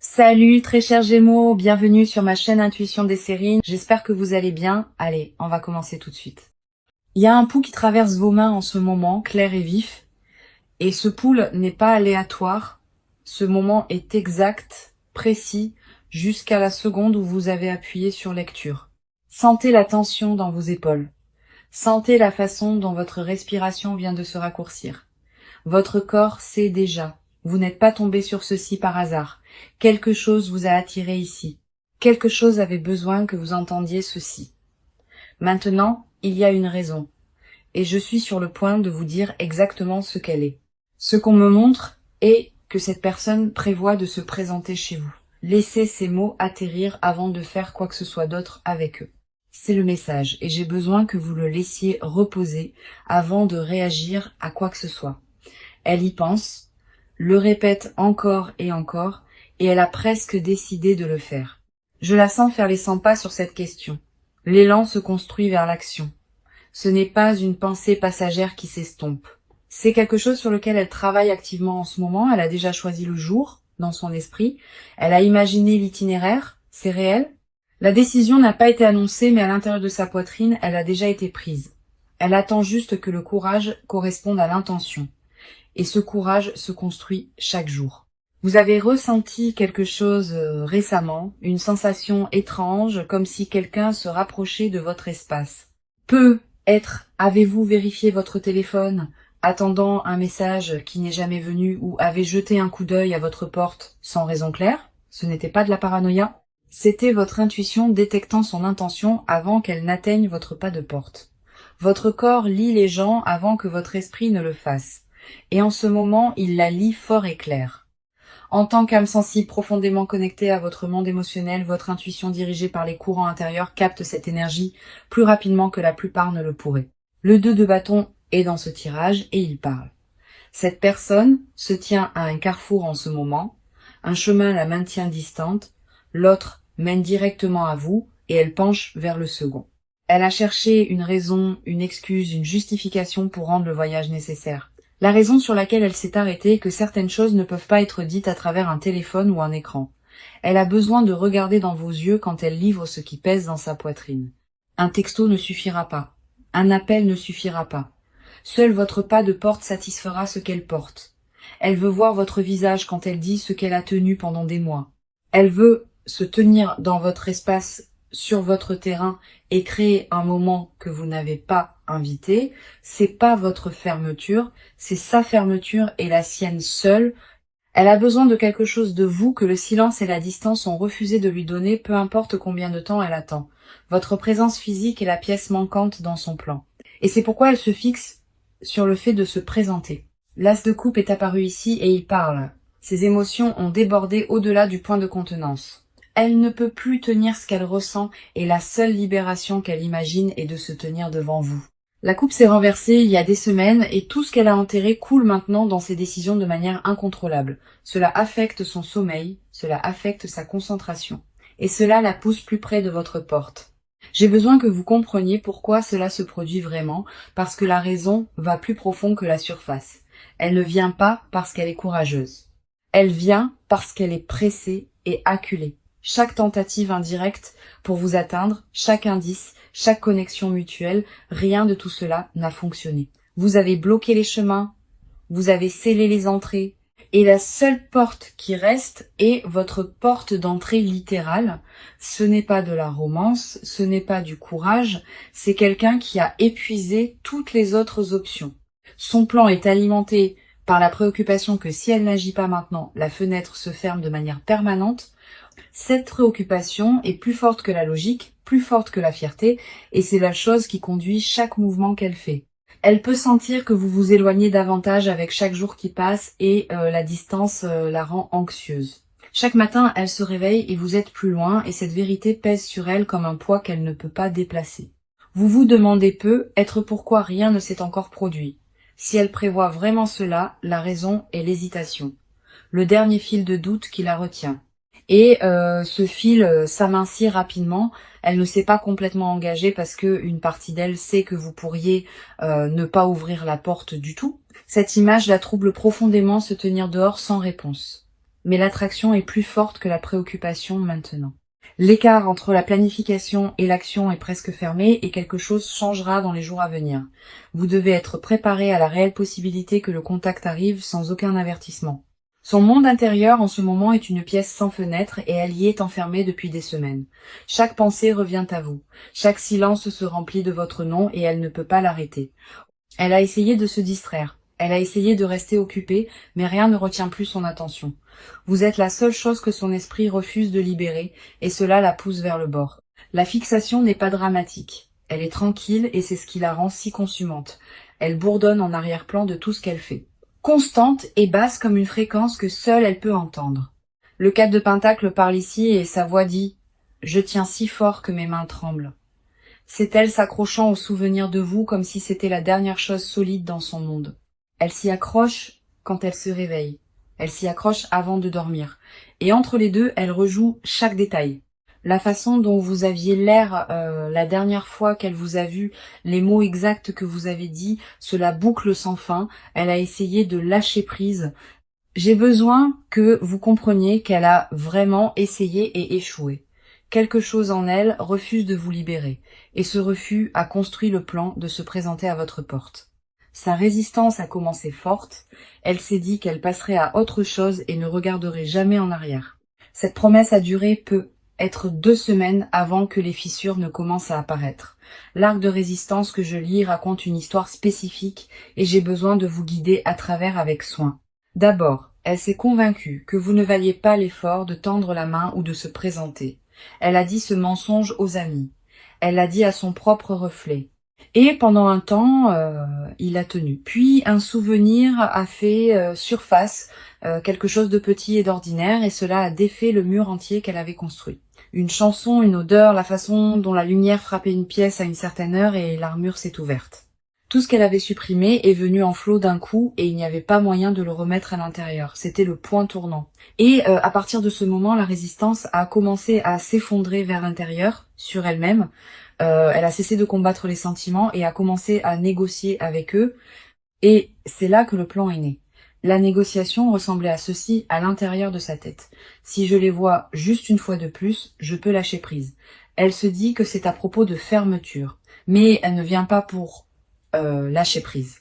Salut très chers Gémeaux, bienvenue sur ma chaîne Intuition des séries. J'espère que vous allez bien. Allez, on va commencer tout de suite. Il y a un pouls qui traverse vos mains en ce moment, clair et vif. Et ce pouls n'est pas aléatoire. Ce moment est exact, précis, jusqu'à la seconde où vous avez appuyé sur lecture. Sentez la tension dans vos épaules. Sentez la façon dont votre respiration vient de se raccourcir. Votre corps sait déjà. Vous n'êtes pas tombé sur ceci par hasard. Quelque chose vous a attiré ici. Quelque chose avait besoin que vous entendiez ceci. Maintenant, il y a une raison. Et je suis sur le point de vous dire exactement ce qu'elle est. Ce qu'on me montre est que cette personne prévoit de se présenter chez vous. Laissez ces mots atterrir avant de faire quoi que ce soit d'autre avec eux. C'est le message et j'ai besoin que vous le laissiez reposer avant de réagir à quoi que ce soit. Elle y pense, le répète encore, et elle a presque décidé de le faire. Je la sens faire les 100 pas sur cette question. L'élan se construit vers l'action. Ce n'est pas une pensée passagère qui s'estompe. C'est quelque chose sur lequel elle travaille activement en ce moment. Elle a déjà choisi le jour dans son esprit. Elle a imaginé l'itinéraire. C'est réel. La décision n'a pas été annoncée, mais à l'intérieur de sa poitrine, elle a déjà été prise. Elle attend juste que le courage corresponde à l'intention. Et ce courage se construit chaque jour. Vous avez ressenti quelque chose récemment, une sensation étrange, comme si quelqu'un se rapprochait de votre espace. Avez-vous vérifié votre téléphone, attendant un message qui n'est jamais venu, ou avez jeté un coup d'œil à votre porte sans raison claire? Ce n'était pas de la paranoïa. C'était votre intuition détectant son intention avant qu'elle n'atteigne votre pas de porte. Votre corps lit les gens avant que votre esprit ne le fasse. Et en ce moment, il la lit fort et clair. En tant qu'âme sensible profondément connectée à votre monde émotionnel, votre intuition dirigée par les courants intérieurs capte cette énergie plus rapidement que la plupart ne le pourraient. Le 2 de bâton est dans ce tirage et il parle. Cette personne se tient à un carrefour en ce moment, un chemin la maintient distante, l'autre mène directement à vous et elle penche vers le second. Elle a cherché une raison, une excuse, une justification pour rendre le voyage nécessaire. La raison sur laquelle elle s'est arrêtée est que certaines choses ne peuvent pas être dites à travers un téléphone ou un écran. Elle a besoin de regarder dans vos yeux quand elle livre ce qui pèse dans sa poitrine. Un texto ne suffira pas. Un appel ne suffira pas. Seul votre pas de porte satisfera ce qu'elle porte. Elle veut voir votre visage quand elle dit ce qu'elle a tenu pendant des mois. Elle veut se tenir dans votre espace, sur votre terrain, et créer un moment que vous n'avez pas invité. C'est pas votre fermeture, c'est sa fermeture et la sienne seule. Elle a besoin de quelque chose de vous que le silence et la distance ont refusé de lui donner, peu importe combien de temps elle attend. Votre présence physique est la pièce manquante dans son plan. Et c'est pourquoi elle se fixe sur le fait de se présenter. L'as de coupe est apparu ici et il parle. Ses émotions ont débordé au-delà du point de contenance. Elle ne peut plus tenir ce qu'elle ressent et la seule libération qu'elle imagine est de se tenir devant vous. La coupe s'est renversée il y a des semaines et tout ce qu'elle a enterré coule maintenant dans ses décisions de manière incontrôlable. Cela affecte son sommeil, cela affecte sa concentration. Et cela la pousse plus près de votre porte. J'ai besoin que vous compreniez pourquoi cela se produit vraiment, parce que la raison va plus profond que la surface. Elle ne vient pas parce qu'elle est courageuse. Elle vient parce qu'elle est pressée et acculée. Chaque tentative indirecte pour vous atteindre, chaque indice, chaque connexion mutuelle, rien de tout cela n'a fonctionné. Vous avez bloqué les chemins, vous avez scellé les entrées, et la seule porte qui reste est votre porte d'entrée littérale. Ce n'est pas de la romance, ce n'est pas du courage, c'est quelqu'un qui a épuisé toutes les autres options. Son plan est alimenté par la préoccupation que si elle n'agit pas maintenant, la fenêtre se ferme de manière permanente. Cette préoccupation est plus forte que la logique, plus forte que la fierté, et c'est la chose qui conduit chaque mouvement qu'elle fait. Elle peut sentir que vous vous éloignez davantage avec chaque jour qui passe et la distance la rend anxieuse. Chaque matin, elle se réveille et vous êtes plus loin et cette vérité pèse sur elle comme un poids qu'elle ne peut pas déplacer. Vous vous demandez peut-être pourquoi rien ne s'est encore produit. Si elle prévoit vraiment cela, la raison est l'hésitation. Le dernier fil de doute qui la retient. Et ce fil s'amincit rapidement. Elle ne s'est pas complètement engagée parce que une partie d'elle sait que vous pourriez ne pas ouvrir la porte du tout. Cette image la trouble profondément, se tenir dehors sans réponse. mais l'attraction est plus forte que la préoccupation maintenant. L'écart entre la planification et l'action est presque fermé et quelque chose changera dans les jours à venir. Vous devez être préparé à la réelle possibilité que le contact arrive sans aucun avertissement. Son monde intérieur en ce moment est une pièce sans fenêtre et elle y est enfermée depuis des semaines. Chaque pensée revient à vous. Chaque silence se remplit de votre nom et elle ne peut pas l'arrêter. Elle a essayé de se distraire. Elle a essayé de rester occupée, mais rien ne retient plus son attention. Vous êtes la seule chose que son esprit refuse de libérer, et cela la pousse vers le bord. La fixation n'est pas dramatique. Elle est tranquille et c'est ce qui la rend si consumante. Elle bourdonne en arrière-plan de tout ce qu'elle fait. Constante et basse comme une fréquence que seule elle peut entendre. Le 4 de Pentacle parle ici et sa voix dit « Je tiens si fort que mes mains tremblent ». C'est elle s'accrochant au souvenir de vous comme si c'était la dernière chose solide dans son monde. Elle s'y accroche quand elle se réveille. Elle s'y accroche avant de dormir. Et entre les deux, elle rejoue chaque détail. La façon dont vous aviez l'air la dernière fois qu'elle vous a vu, les mots exacts que vous avez dit, cela boucle sans fin. Elle a essayé de lâcher prise. J'ai besoin que vous compreniez qu'elle a vraiment essayé et échoué. Quelque chose en elle refuse de vous libérer, et ce refus a construit le plan de se présenter à votre porte. Sa résistance a commencé forte, elle s'est dit qu'elle passerait à autre chose et ne regarderait jamais en arrière. Cette promesse a duré peut être 2 semaines avant que les fissures ne commencent à apparaître. L'arc de résistance que je lis raconte une histoire spécifique et j'ai besoin de vous guider à travers avec soin. D'abord, elle s'est convaincue que vous ne valiez pas l'effort de tendre la main ou de se présenter. Elle a dit ce mensonge aux amis. Elle l'a dit à son propre reflet. Et pendant un temps, il a tenu. Puis un souvenir a fait surface, quelque chose de petit et d'ordinaire, et cela a défait le mur entier qu'elle avait construit. Une chanson, une odeur, la façon dont la lumière frappait une pièce à une certaine heure et l'armure s'est ouverte. Tout ce qu'elle avait supprimé est venu en flot d'un coup et il n'y avait pas moyen de le remettre à l'intérieur. C'était le point tournant. Et à partir de ce moment, la résistance a commencé à s'effondrer vers l'intérieur, sur elle-même. Elle a cessé de combattre les sentiments et a commencé à négocier avec eux. Et c'est là que le plan est né. La négociation ressemblait à ceci à l'intérieur de sa tête. Si je les vois juste une fois de plus, je peux lâcher prise. Elle se dit que c'est à propos de fermeture. Mais elle ne vient pas pour lâcher prise.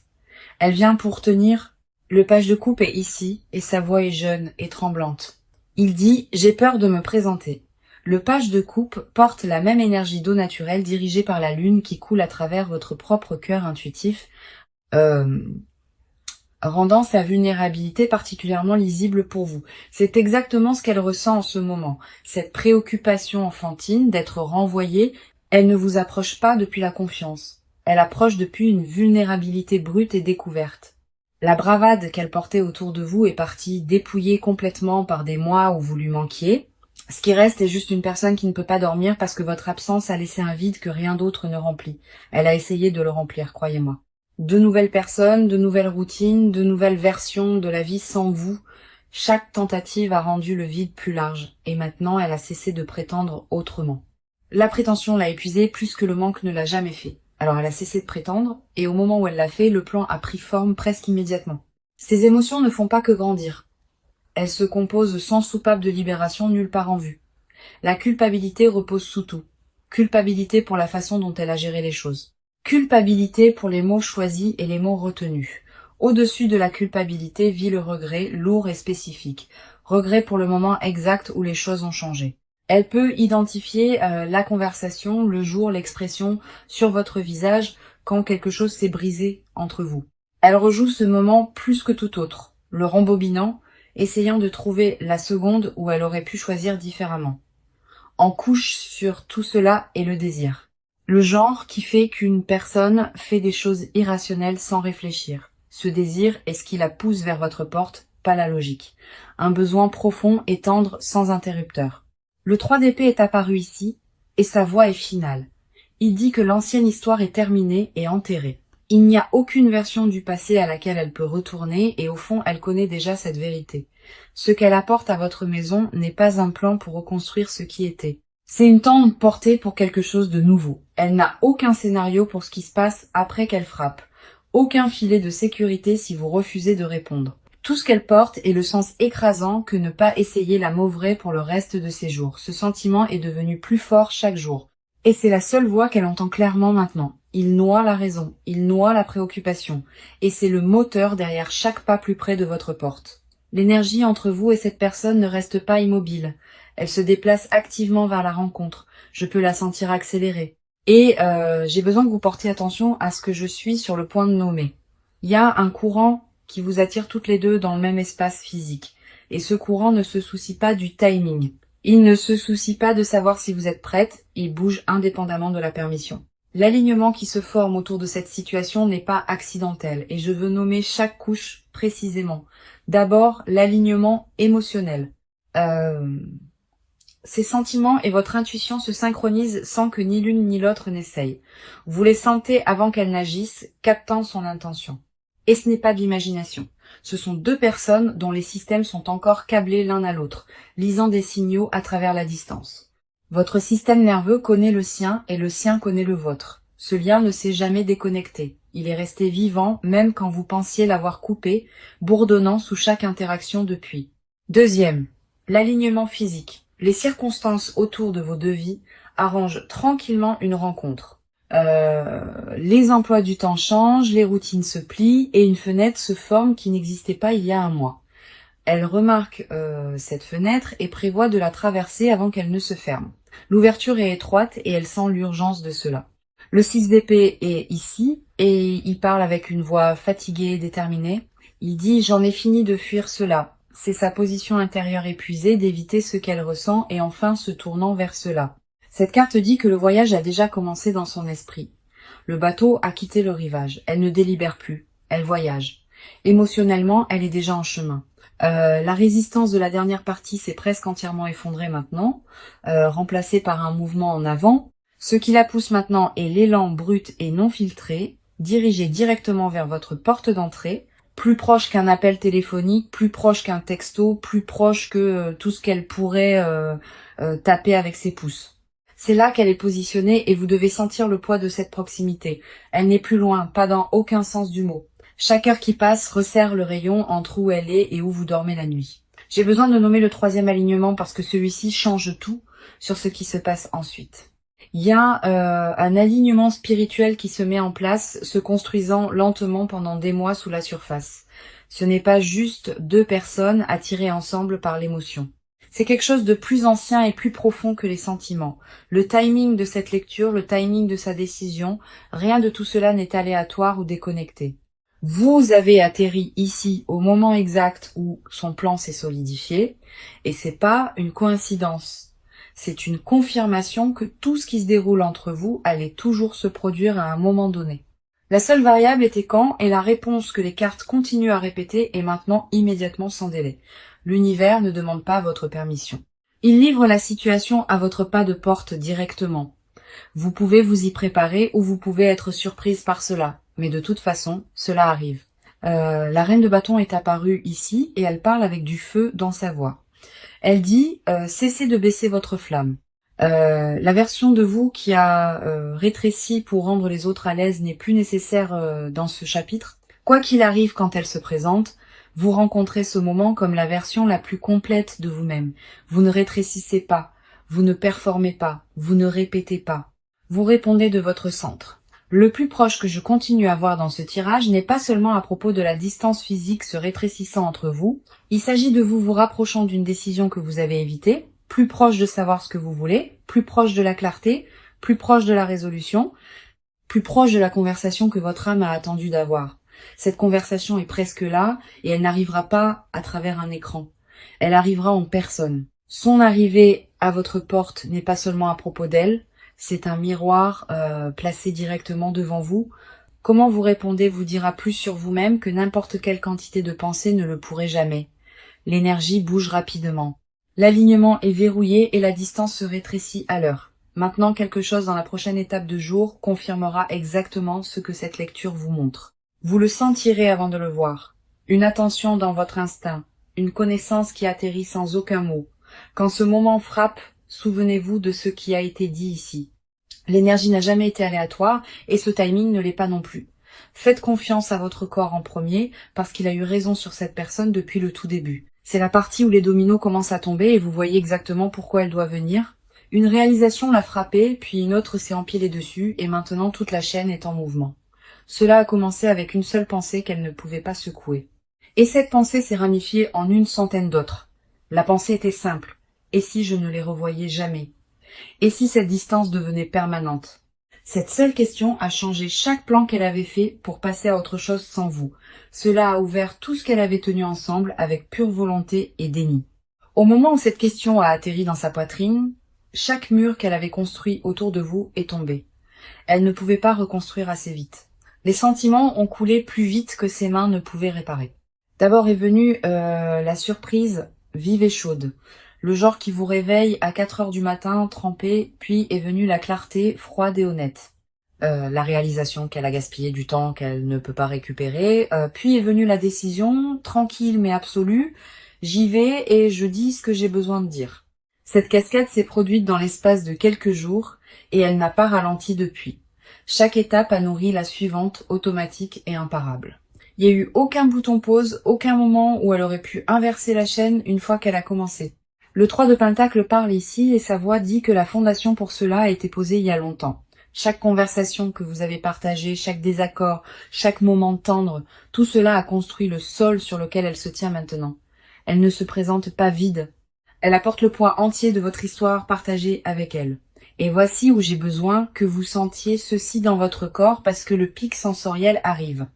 Elle vient pour tenir. Le page de coupe est ici et sa voix est jeune et tremblante. Il dit « J'ai peur de me présenter ». Le page de coupe porte la même énergie d'eau naturelle dirigée par la lune qui coule à travers votre propre cœur intuitif, rendant sa vulnérabilité particulièrement lisible pour vous. C'est exactement ce qu'elle ressent en ce moment. Cette préoccupation enfantine d'être renvoyée, elle ne vous approche pas depuis la confiance. Elle approche depuis une vulnérabilité brute et découverte. La bravade qu'elle portait autour de vous est partie dépouillée complètement par des mois où vous lui manquiez. Ce qui reste est juste une personne qui ne peut pas dormir parce que votre absence a laissé un vide que rien d'autre ne remplit. Elle a essayé de le remplir, croyez-moi. De nouvelles personnes, de nouvelles routines, de nouvelles versions de la vie sans vous. Chaque tentative a rendu le vide plus large, et maintenant elle a cessé de prétendre autrement. La prétention l'a épuisée plus que le manque ne l'a jamais fait. Alors elle a cessé de prétendre, et au moment où elle l'a fait, le plan a pris forme presque immédiatement. Ces émotions ne font pas que grandir. Elles se composent sans soupape de libération nulle part en vue. La culpabilité repose sous tout. Culpabilité pour la façon dont elle a géré les choses. Culpabilité pour les mots choisis et les mots retenus. Au-dessus de la culpabilité vit le regret, lourd et spécifique. Regret pour le moment exact où les choses ont changé. Elle peut identifier la conversation, le jour, l'expression sur votre visage quand quelque chose s'est brisé entre vous. Elle rejoue ce moment plus que tout autre, le rembobinant, essayant de trouver la seconde où elle aurait pu choisir différemment. En couche sur tout cela est le désir. Le genre qui fait qu'une personne fait des choses irrationnelles sans réfléchir. Ce désir est ce qui la pousse vers votre porte, pas la logique. Un besoin profond et tendre sans interrupteur. Le 3 d'épée est apparu ici, et sa voix est finale. Il dit que l'ancienne histoire est terminée et enterrée. Il n'y a aucune version du passé à laquelle elle peut retourner et au fond elle connaît déjà cette vérité. Ce qu'elle apporte à votre maison n'est pas un plan pour reconstruire ce qui était. C'est une tente portée pour quelque chose de nouveau. Elle n'a aucun scénario pour ce qui se passe après qu'elle frappe. Aucun filet de sécurité si vous refusez de répondre. Tout ce qu'elle porte est le sens écrasant que ne pas essayer la mauvaise pour le reste de ses jours. Ce sentiment est devenu plus fort chaque jour. Et c'est la seule voix qu'elle entend clairement maintenant. Il noie la raison, il noie la préoccupation. Et c'est le moteur derrière chaque pas plus près de votre porte. L'énergie entre vous et cette personne ne reste pas immobile. Elle se déplace activement vers la rencontre. Je peux la sentir accélérer. Et j'ai besoin que vous portiez attention à ce que je suis sur le point de nommer. Il y a un courant qui vous attire toutes les deux dans le même espace physique. Et ce courant ne se soucie pas du timing. Il ne se soucie pas de savoir si vous êtes prête, il bouge indépendamment de la permission. L'alignement qui se forme autour de cette situation n'est pas accidentel et je veux nommer chaque couche précisément. D'abord, l'alignement émotionnel. Ces sentiments et votre intuition se synchronisent sans que ni l'une ni l'autre n'essaye. Vous les sentez avant qu'elles n'agissent, captant son intention. Et ce n'est pas de l'imagination. Ce sont deux personnes dont les systèmes sont encore câblés l'un à l'autre, lisant des signaux à travers la distance. Votre système nerveux connaît le sien et le sien connaît le vôtre. Ce lien ne s'est jamais déconnecté. Il est resté vivant même quand vous pensiez l'avoir coupé, bourdonnant sous chaque interaction depuis. Deuxième, l'alignement physique. Les circonstances autour de vos deux vies arrangent tranquillement une rencontre. Les emplois du temps changent, les routines se plient et une fenêtre se forme qui n'existait pas il y a un mois. Elle remarque cette fenêtre et prévoit de la traverser avant qu'elle ne se ferme. L'ouverture est étroite et elle sent l'urgence de cela. Le 6 d'épée est ici et il parle avec une voix fatiguée et déterminée. Il dit « J'en ai fini de fuir cela ». C'est sa position intérieure épuisée d'éviter ce qu'elle ressent et enfin se tournant vers cela. Cette carte dit que le voyage a déjà commencé dans son esprit. Le bateau a quitté le rivage. Elle ne délibère plus. Elle voyage. Émotionnellement, elle est déjà en chemin. La résistance de la dernière partie s'est presque entièrement effondrée maintenant, remplacée par un mouvement en avant. Ce qui la pousse maintenant est l'élan brut et non filtré, dirigé directement vers votre porte d'entrée, plus proche qu'un appel téléphonique, plus proche qu'un texto, plus proche que tout ce qu'elle pourrait taper avec ses pouces. C'est là qu'elle est positionnée et vous devez sentir le poids de cette proximité. Elle n'est plus loin, pas dans aucun sens du mot. Chaque heure qui passe resserre le rayon entre où elle est et où vous dormez la nuit. J'ai besoin de nommer le troisième alignement parce que celui-ci change tout sur ce qui se passe ensuite. Il y a un alignement spirituel qui se met en place, se construisant lentement pendant des mois sous la surface. Ce n'est pas juste deux personnes attirées ensemble par l'émotion. C'est quelque chose de plus ancien et plus profond que les sentiments. Le timing de cette lecture, le timing de sa décision, rien de tout cela n'est aléatoire ou déconnecté. Vous avez atterri ici au moment exact où son plan s'est solidifié, et c'est pas une coïncidence. C'est une confirmation que tout ce qui se déroule entre vous allait toujours se produire à un moment donné. La seule variable était quand, et la réponse que les cartes continuent à répéter est maintenant immédiatement sans délai. L'univers ne demande pas votre permission. Il livre la situation à votre pas de porte directement. Vous pouvez vous y préparer ou vous pouvez être surprise par cela, mais de toute façon, cela arrive. La reine de bâton est apparue ici et elle parle avec du feu dans sa voix. Elle dit cessez de baisser votre flamme. La version de vous qui a rétréci pour rendre les autres à l'aise n'est plus nécessaire dans ce chapitre. Quoi qu'il arrive quand elle se présente, vous rencontrez ce moment comme la version la plus complète de vous-même. Vous ne rétrécissez pas, vous ne performez pas, vous ne répétez pas. Vous répondez de votre centre. Le plus proche que je continue à voir dans ce tirage n'est pas seulement à propos de la distance physique se rétrécissant entre vous, il s'agit de vous rapprochant d'une décision que vous avez évitée, plus proche de savoir ce que vous voulez, plus proche de la clarté, plus proche de la résolution, plus proche de la conversation que votre âme a attendu d'avoir. Cette conversation est presque là et elle n'arrivera pas à travers un écran. Elle arrivera en personne. Son arrivée à votre porte n'est pas seulement à propos d'elle, c'est un miroir placé directement devant vous. Comment vous répondez vous dira plus sur vous-même que n'importe quelle quantité de pensée ne le pourrait jamais. L'énergie bouge rapidement. L'alignement est verrouillé et la distance se rétrécit à l'heure. Maintenant, quelque chose dans la prochaine étape de jour confirmera exactement ce que cette lecture vous montre. Vous le sentirez avant de le voir. Une attention dans votre instinct, une connaissance qui atterrit sans aucun mot. Quand ce moment frappe, souvenez-vous de ce qui a été dit ici. L'énergie n'a jamais été aléatoire et ce timing ne l'est pas non plus. Faites confiance à votre corps en premier, parce qu'il a eu raison sur cette personne depuis le tout début. C'est la partie où les dominos commencent à tomber et vous voyez exactement pourquoi elle doit venir. Une réalisation l'a frappée, puis une autre s'est empilée dessus, et maintenant toute la chaîne est en mouvement. Cela a commencé avec une seule pensée qu'elle ne pouvait pas secouer. Et cette pensée s'est ramifiée en une centaine d'autres. La pensée était simple. Et si je ne les revoyais jamais? Et si cette distance devenait permanente? Cette seule question a changé chaque plan qu'elle avait fait pour passer à autre chose sans vous. Cela a ouvert tout ce qu'elle avait tenu ensemble avec pure volonté et déni. Au moment où cette question a atterri dans sa poitrine, chaque mur qu'elle avait construit autour de vous est tombé. Elle ne pouvait pas reconstruire assez vite. Les sentiments ont coulé plus vite que ses mains ne pouvaient réparer. D'abord est venue la surprise vive et chaude. Le genre qui vous réveille à 4 heures du matin, trempé, puis est venue la clarté froide et honnête. La réalisation qu'elle a gaspillé du temps qu'elle ne peut pas récupérer, puis est venue la décision, tranquille mais absolue, j'y vais et je dis ce que j'ai besoin de dire. Cette cascade s'est produite dans l'espace de quelques jours, et elle n'a pas ralenti depuis. Chaque étape a nourri la suivante, automatique et imparable. Il n'y a eu aucun bouton pause, aucun moment où elle aurait pu inverser la chaîne une fois qu'elle a commencé. Le 3 de Pentacle parle ici et sa voix dit que la fondation pour cela a été posée il y a longtemps. Chaque conversation que vous avez partagée, chaque désaccord, chaque moment tendre, tout cela a construit le sol sur lequel elle se tient maintenant. Elle ne se présente pas vide. Elle apporte le poids entier de votre histoire partagée avec elle. Et voici où j'ai besoin que vous sentiez ceci dans votre corps parce que le pic sensoriel arrive.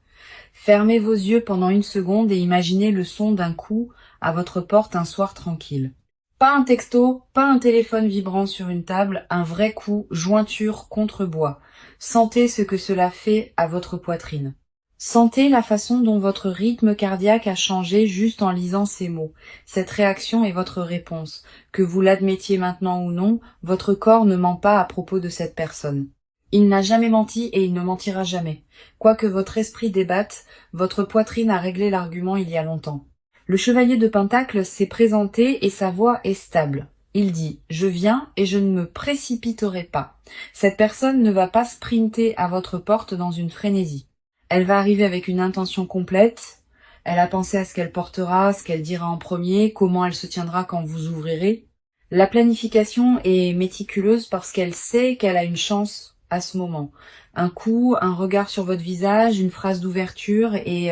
Fermez vos yeux pendant une seconde et imaginez le son d'un coup à votre porte un soir tranquille. Pas un texto, pas un téléphone vibrant sur une table, un vrai coup, jointure contre bois. Sentez ce que cela fait à votre poitrine. Sentez la façon dont votre rythme cardiaque a changé juste en lisant ces mots. Cette réaction est votre réponse. Que vous l'admettiez maintenant ou non, votre corps ne ment pas à propos de cette personne. Il n'a jamais menti et il ne mentira jamais. Quoique votre esprit débatte, votre poitrine a réglé l'argument il y a longtemps. Le chevalier de Pentacle s'est présenté et sa voix est stable. Il dit « Je viens et je ne me précipiterai pas ». Cette personne ne va pas sprinter à votre porte dans une frénésie. Elle va arriver avec une intention complète. Elle a pensé à ce qu'elle portera, ce qu'elle dira en premier, comment elle se tiendra quand vous ouvrirez. La planification est méticuleuse parce qu'elle sait qu'elle a une chance à ce moment. Un coup, un regard sur votre visage, une phrase d'ouverture et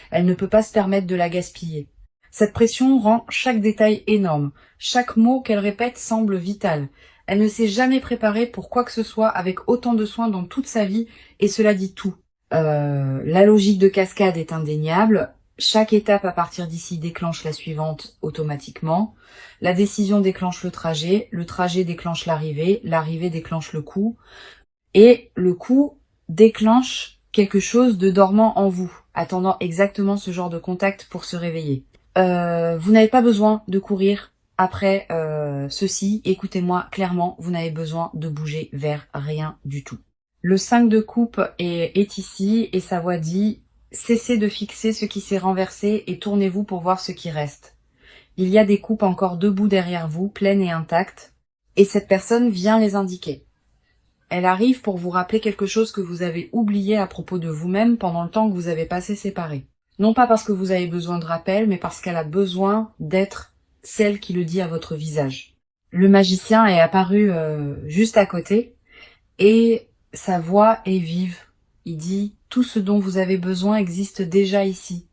elle ne peut pas se permettre de la gaspiller. Cette pression rend chaque détail énorme. Chaque mot qu'elle répète semble vital. Elle ne s'est jamais préparée pour quoi que ce soit avec autant de soin dans toute sa vie et cela dit tout. La logique de cascade est indéniable. Chaque étape à partir d'ici déclenche la suivante automatiquement. La décision déclenche le trajet déclenche l'arrivée déclenche le coup, et le coup déclenche quelque chose de dormant en vous, attendant exactement ce genre de contact pour se réveiller. Vous n'avez pas besoin de courir après ceci, écoutez-moi clairement, vous n'avez besoin de bouger vers rien du tout. Le 5 de coupe est ici et sa voix dit « Cessez de fixer ce qui s'est renversé et tournez-vous pour voir ce qui reste. Il y a des coupes encore debout derrière vous, pleines et intactes, et cette personne vient les indiquer. Elle arrive pour vous rappeler quelque chose que vous avez oublié à propos de vous-même pendant le temps que vous avez passé séparés. Non pas parce que vous avez besoin de rappel, mais parce qu'elle a besoin d'être celle qui le dit à votre visage. » Le magicien est apparu juste à côté, et sa voix est vive. Il dit « Tout ce dont vous avez besoin existe déjà ici.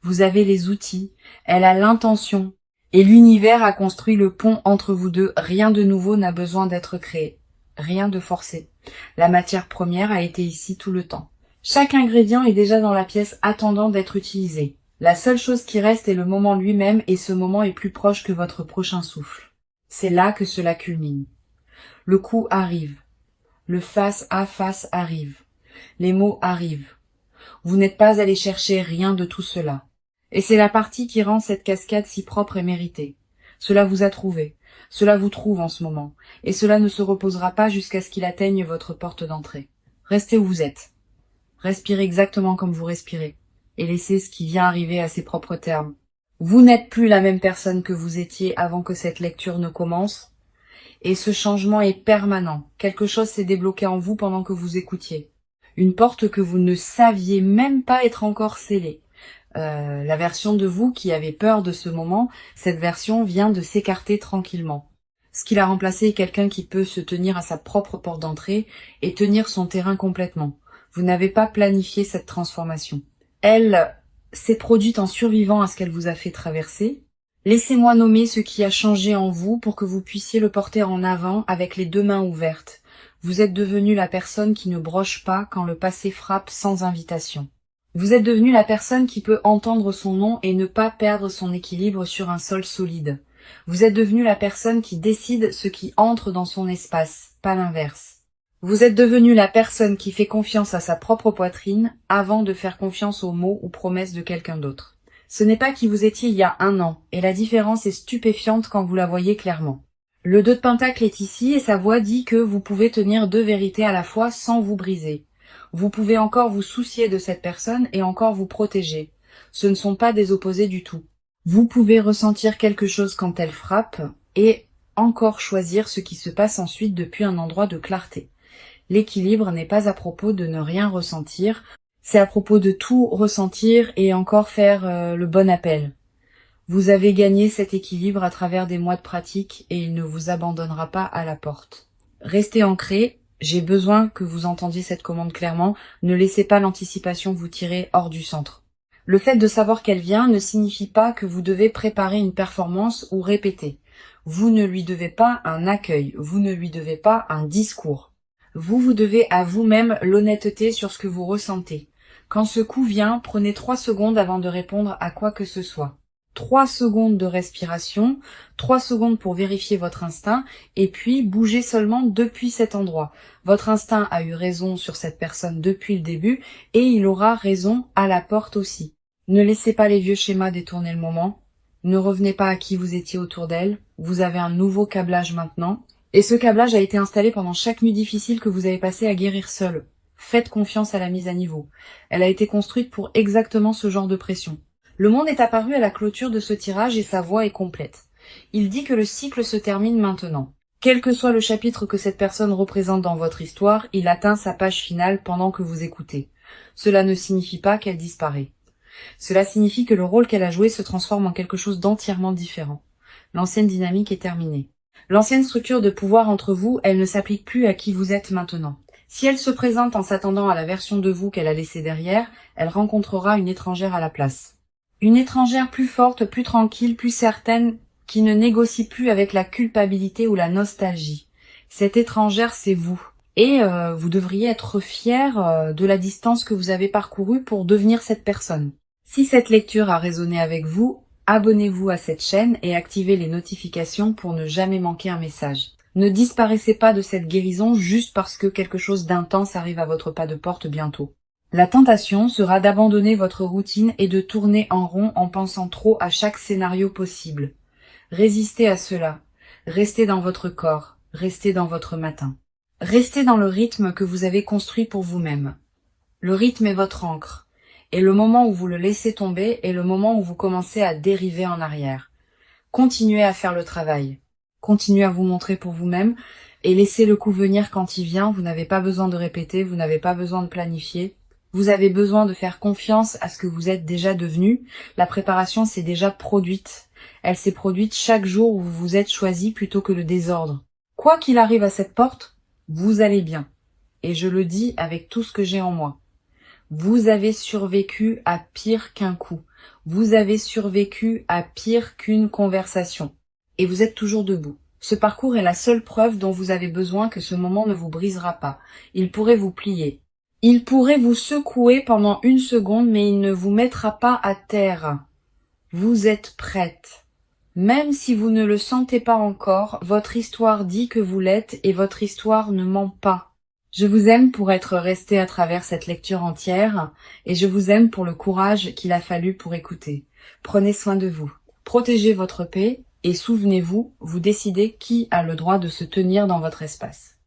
Vous avez les outils. Elle a l'intention. Et l'univers a construit le pont entre vous deux. Rien de nouveau n'a besoin d'être créé. Rien de forcé. La matière première a été ici tout le temps. Chaque ingrédient est déjà dans la pièce attendant d'être utilisé. La seule chose qui reste est le moment lui-même et ce moment est plus proche que votre prochain souffle. C'est là que cela culmine. Le coup arrive. Le face à face arrive. Les mots arrivent. Vous n'êtes pas allé chercher rien de tout cela. Et c'est la partie qui rend cette cascade si propre et méritée. Cela vous a trouvé. Cela vous trouve en ce moment. Et cela ne se reposera pas jusqu'à ce qu'il atteigne votre porte d'entrée. Restez où vous êtes. Respirez exactement comme vous respirez. Et laissez ce qui vient arriver à ses propres termes. Vous n'êtes plus la même personne que vous étiez avant que cette lecture ne commence. Et ce changement est permanent. Quelque chose s'est débloqué en vous pendant que vous écoutiez. Une porte que vous ne saviez même pas être encore scellée. La version de vous qui avait peur de ce moment, cette version vient de s'écarter tranquillement. Ce qui l'a remplacé est quelqu'un qui peut se tenir à sa propre porte d'entrée et tenir son terrain complètement. Vous n'avez pas planifié cette transformation. Elle s'est produite en survivant à ce qu'elle vous a fait traverser. Laissez-moi nommer ce qui a changé en vous pour que vous puissiez le porter en avant avec les deux mains ouvertes. Vous êtes devenu la personne qui ne broche pas quand le passé frappe sans invitation. Vous êtes devenu la personne qui peut entendre son nom et ne pas perdre son équilibre sur un sol solide. Vous êtes devenu la personne qui décide ce qui entre dans son espace, pas l'inverse. Vous êtes devenu la personne qui fait confiance à sa propre poitrine avant de faire confiance aux mots ou promesses de quelqu'un d'autre. Ce n'est pas qui vous étiez il y a 1 an, et la différence est stupéfiante quand vous la voyez clairement. Le 2 de Pentacle est ici et sa voix dit que vous pouvez tenir 2 vérités à la fois sans vous briser. Vous pouvez encore vous soucier de cette personne et encore vous protéger. Ce ne sont pas des opposés du tout. Vous pouvez ressentir quelque chose quand elle frappe et encore choisir ce qui se passe ensuite depuis un endroit de clarté. L'équilibre n'est pas à propos de ne rien ressentir, c'est à propos de tout ressentir et encore faire le bon appel. Vous avez gagné cet équilibre à travers des mois de pratique et il ne vous abandonnera pas à la porte. Restez ancré, j'ai besoin que vous entendiez cette commande clairement, ne laissez pas l'anticipation vous tirer hors du centre. Le fait de savoir qu'elle vient ne signifie pas que vous devez préparer une performance ou répéter. Vous ne lui devez pas un accueil, vous ne lui devez pas un discours. Vous devez à vous-même l'honnêteté sur ce que vous ressentez. Quand ce coup vient, prenez 3 secondes avant de répondre à quoi que ce soit. 3 secondes de respiration, 3 secondes pour vérifier votre instinct, et puis bougez seulement depuis cet endroit. Votre instinct a eu raison sur cette personne depuis le début, et il aura raison à la porte aussi. Ne laissez pas les vieux schémas détourner le moment. Ne revenez pas à qui vous étiez autour d'elle. Vous avez un nouveau câblage maintenant. Et ce câblage a été installé pendant chaque nuit difficile que vous avez passé à guérir seul. Faites confiance à la mise à niveau. Elle a été construite pour exactement ce genre de pression. Le monde est apparu à la clôture de ce tirage et sa voix est complète. Il dit que le cycle se termine maintenant. Quel que soit le chapitre que cette personne représente dans votre histoire, il atteint sa page finale pendant que vous écoutez. Cela ne signifie pas qu'elle disparaît. Cela signifie que le rôle qu'elle a joué se transforme en quelque chose d'entièrement différent. L'ancienne dynamique est terminée. L'ancienne structure de pouvoir entre vous, elle ne s'applique plus à qui vous êtes maintenant. Si elle se présente en s'attendant à la version de vous qu'elle a laissée derrière, elle rencontrera une étrangère à la place. Une étrangère plus forte, plus tranquille, plus certaine, qui ne négocie plus avec la culpabilité ou la nostalgie. Cette étrangère, c'est vous. Et vous devriez être fier de la distance que vous avez parcourue pour devenir cette personne. Si cette lecture a résonné avec vous, abonnez-vous à cette chaîne et activez les notifications pour ne jamais manquer un message. Ne disparaissez pas de cette guérison juste parce que quelque chose d'intense arrive à votre pas de porte bientôt. La tentation sera d'abandonner votre routine et de tourner en rond en pensant trop à chaque scénario possible. Résistez à cela. Restez dans votre corps. Restez dans votre matin. Restez dans le rythme que vous avez construit pour vous-même. Le rythme est votre ancre. Et le moment où vous le laissez tomber est le moment où vous commencez à dériver en arrière. Continuez à faire le travail. Continuez à vous montrer pour vous-même et laissez le coup venir quand il vient. Vous n'avez pas besoin de répéter, vous n'avez pas besoin de planifier. Vous avez besoin de faire confiance à ce que vous êtes déjà devenu. La préparation s'est déjà produite. Elle s'est produite chaque jour où vous vous êtes choisi plutôt que le désordre. Quoi qu'il arrive à cette porte, vous allez bien. Et je le dis avec tout ce que j'ai en moi. Vous avez survécu à pire qu'un coup. Vous avez survécu à pire qu'une conversation. Et vous êtes toujours debout. Ce parcours est la seule preuve dont vous avez besoin que ce moment ne vous brisera pas. Il pourrait vous plier. Il pourrait vous secouer pendant 1 seconde, mais il ne vous mettra pas à terre. Vous êtes prête. Même si vous ne le sentez pas encore, votre histoire dit que vous l'êtes et votre histoire ne ment pas. Je vous aime pour être resté à travers cette lecture entière et je vous aime pour le courage qu'il a fallu pour écouter. Prenez soin de vous. Protégez votre paix et souvenez-vous, vous décidez qui a le droit de se tenir dans votre espace.